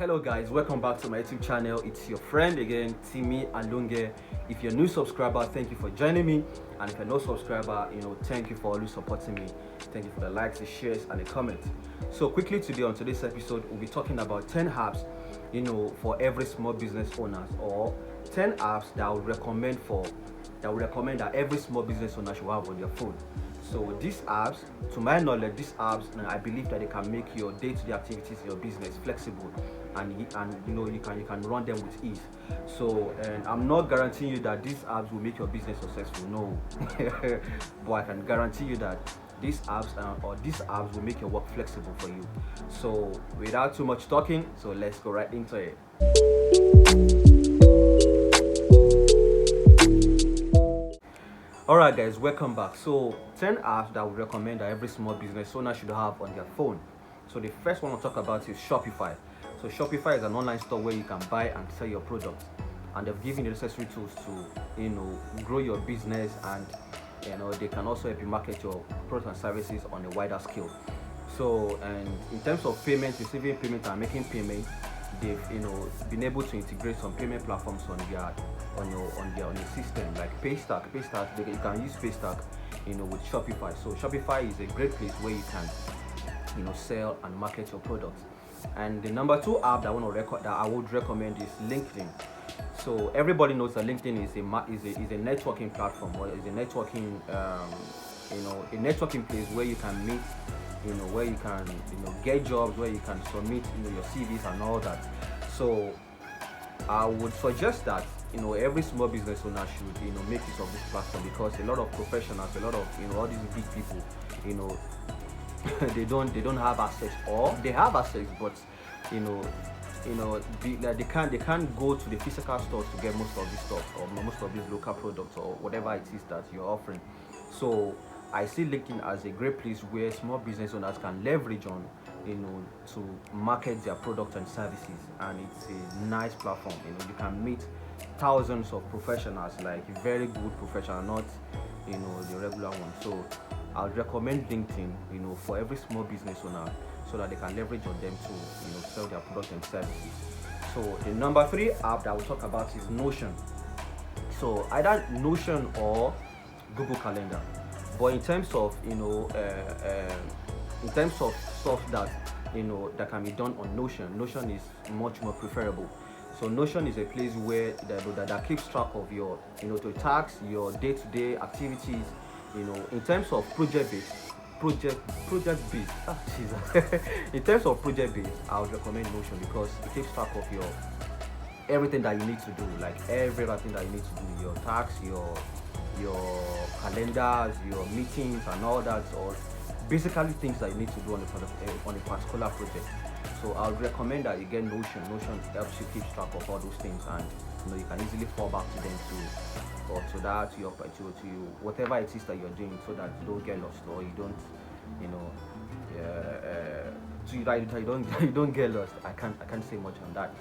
Hello guys, welcome back to my YouTube channel. It's your friend again, Timmy Alunge. If you're a new subscriber, thank you for joining me, and if you're no subscriber, thank you for always supporting me. Thank you for the likes, the shares, and the comments. So quickly today, on today's episode, we'll be talking about 10 apps for every small business owners, or 10 apps that I would recommend that every small business owner should have on their phone. So these apps, to my knowledge, I believe that they can make your day-to-day activities in your business flexible, and you can run them with ease. So, and I'm not guaranteeing you that these apps will make your business successful, no. But I can guarantee you that these apps will make your work flexible for you. So without too much talking, so let's go right into it. Alright guys, welcome back. So 10 apps that I would recommend that every small business owner should have on their phone. So the first one I'll talk about is Shopify. So Shopify is an online store where you can buy and sell your products, and they've given you the necessary tools to grow your business, and they can also help you market your products and services on a wider scale. So, and in terms of payments, receiving payment and making payment, they've been able to integrate some payment platforms on your system, like Paystack. You can use Paystack with Shopify. So Shopify is a great place where you can sell and market your products. And the number 2 app that I would recommend is LinkedIn. So everybody knows that LinkedIn is a networking platform, or is a networking a networking place where you can meet, where you can get jobs, where you can submit your CVs and all that. So I would suggest that every small business owner should make use of this platform, because a lot of professionals, a lot of all these big people, they don't have access, or they have access, but they can't go to the physical stores to get most of this stuff, or most of these local products, or whatever it is that you're offering. So I see LinkedIn as a great place where small business owners can leverage on to market their products and services, and it's a nice platform. You can meet thousands of professionals, like very good professionals, not the regular one. So I would recommend LinkedIn for every small business owner, so that they can leverage on them to sell their products and services. So the number 3 app that I will talk about is Notion. So either Notion or Google Calendar. But in terms of stuff that that can be done on Notion is much more preferable. So Notion is a place where that keeps track of your to tasks, your day-to-day activities. In terms of project based. In terms of project based, I would recommend Notion, because it takes track of your everything that you need to do, like everything that you need to do, your tasks, your calendars, your meetings, and all that, or basically things that you need to do on a particular project. So I would recommend that you get Notion. Notion helps you keep track of all those things, and you can easily fall back to them to whatever it is that you're doing, so that you don't get lost, or you don't you don't get lost. I can't say much on that.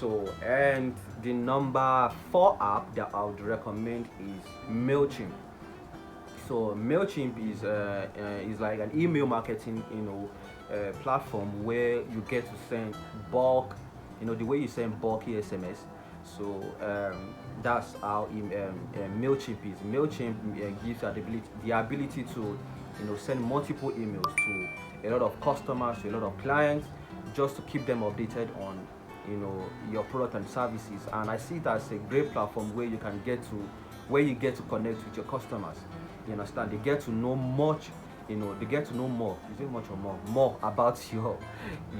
So, and the number 4 app that I would recommend is Mailchimp. So Mailchimp is like an email marketing platform where you get to send bulk, the way you send bulky SMS. So that's how Mailchimp is. Mailchimp gives you the ability to send multiple emails to a lot of customers, to a lot of clients, just to keep them updated on your product and services. And I see that as a great platform where you get to connect with your customers. You understand? They get to know much. They get to know more. Is it much or more about your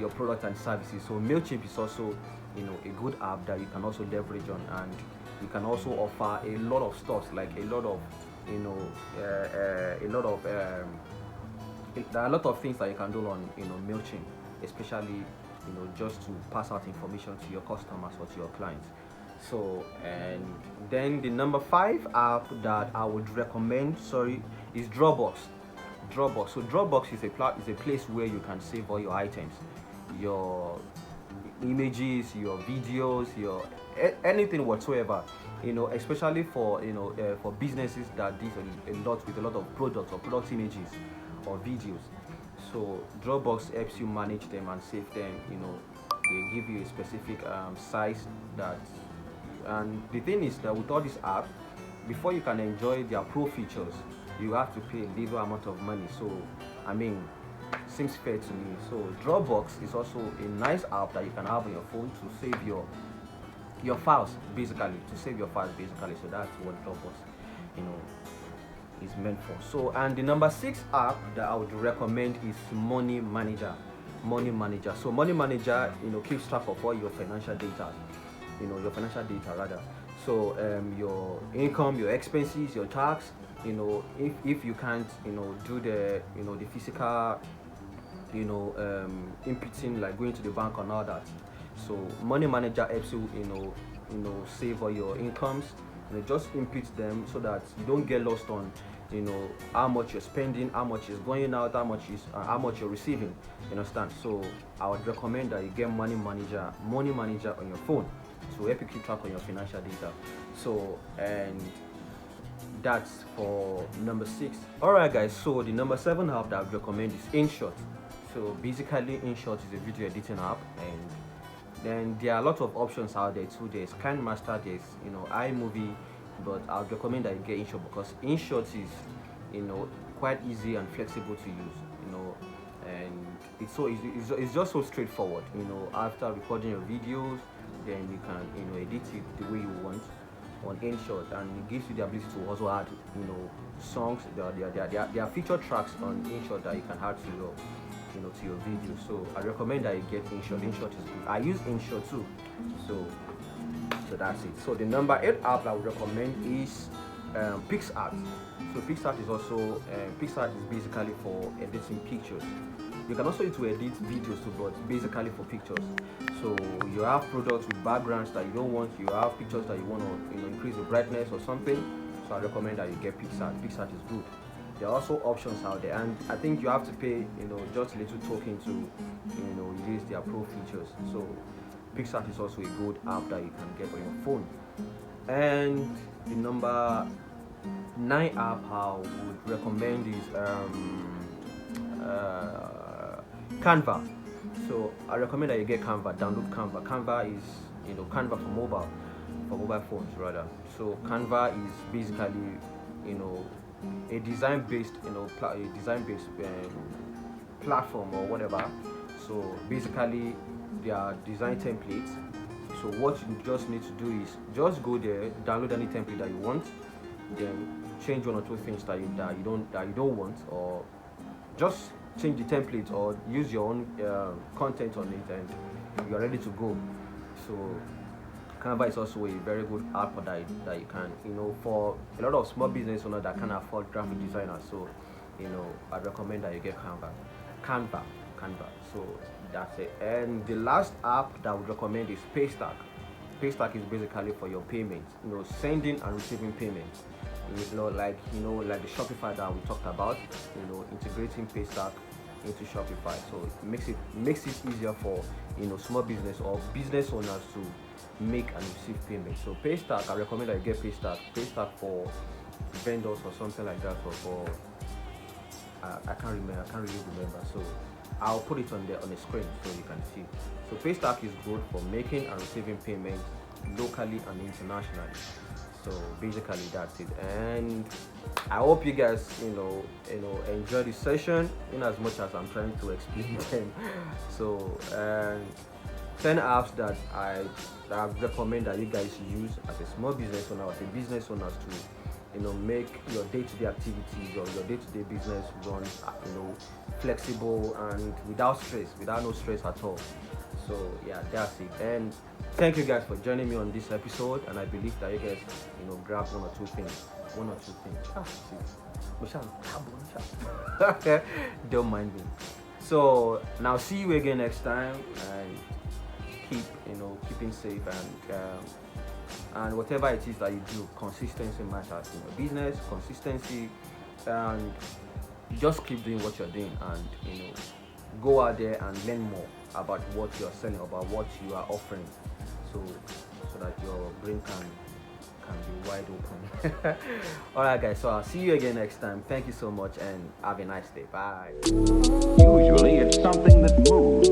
product and services? So Mailchimp is also a good app that you can also leverage on, and you can also offer a lot of stuff, like there are a lot of things that you can do on Mailchimp, especially just to pass out information to your customers or to your clients. So, and then the number 5 app that I would recommend, is Dropbox. So Dropbox is a place where you can save all your items, your images, your videos, your anything whatsoever. Especially for for businesses that deal with a lot of products, or product images or videos. So Dropbox helps you manage them and save them, they give you a specific size that. And the thing is that with all this app, before you can enjoy their pro features, you have to pay a little amount of money. So I mean, seems fair to me. So Dropbox is also a nice app that you can have on your phone to save your files, basically, to save your files basically. So that's what Dropbox, you know, is meant for. So, and the number 6 app that I would recommend is Money Manager. Money Manager. So Money Manager, you know, keeps track of all your financial data, your financial data rather. So your income, your expenses, your tax, if you can't, do the physical, inputting, like going to the bank and all that. So Money Manager helps you, save all your incomes, just input them so that you don't get lost on, how much you're spending, how much is going out, how much you're receiving. You understand? So I would recommend that you get Money Manager on your phone to help you keep track on your financial data. So, and that's for number 6. Alright guys, so the number 7 app that I would recommend is InShort. So basically InShort is a video editing app, and then there are a lot of options out there too. There's KineMaster, there's iMovie, but I would recommend that you get InShort because InShort is quite easy and flexible to use, and it's so easy, it's just so straightforward. After recording your videos, then you can edit it the way you want on InShort, and it gives you the ability to also add songs. There are feature tracks on InShort that you can add to your video. So I recommend that you get InShort. InShort is good. I use InShort too. So that's it. So the number 8 app I would recommend is Pixar. So Pixar is basically for editing pictures. You can also use it to edit videos too, but basically for pictures. So you have products with backgrounds that you don't want, you have pictures that you want to increase the brightness or something. So I recommend that you get Pixar. Pixar is good. There are also options out there, and I think you have to pay just a little token to use their pro features. So Pixar is also a good app that you can get on your phone. And the number 9 app I would recommend is Canva. So I recommend that you get Canva. Download Canva. Canva is Canva for mobile phones rather. So Canva is basically a design-based platform or whatever. So basically they are design templates. So what you just need to do is just go there, download any template that you want, then change one or two things that you don't want, or just change the template or use your own content on it, and you're ready to go. So Canva is also a very good app that you can, for a lot of small business owners that can't afford graphic designers. So I recommend that you get Canva. So that's it. And the last app that I would recommend is Paystack. Paystack is basically for your payments, sending and receiving payments. Like the Shopify that we talked about, integrating Paystack into Shopify. So it makes it easier for small business or business owners to make and receive payments. So Paystack, I recommend that you get Paystack for vendors or something like that, or for I can't really remember. So I'll put it on the screen so you can see. So Paystack is good for making and receiving payments locally and internationally. So basically that's it. And I hope you guys enjoy this session in as much as I'm trying to explain them. So 10 apps that I recommend that you guys use as a small business owner, as a business owners, to make your day-to-day activities or your day-to-day business run flexible and without no stress at all. So yeah, that's it. And thank you guys for joining me on this episode, and I believe that you guys grabbed one or two things. Don't mind me. So now see you again next time, and keeping safe, and whatever it is that you do, consistency matters in your business. Consistency, and just keep doing what you're doing, and go out there and learn more about what you're selling, about what you are offering, so that your brain can be wide open. Alright guys, so I'll see you again next time. Thank you so much, and have a nice day. Bye. Usually it's something that moves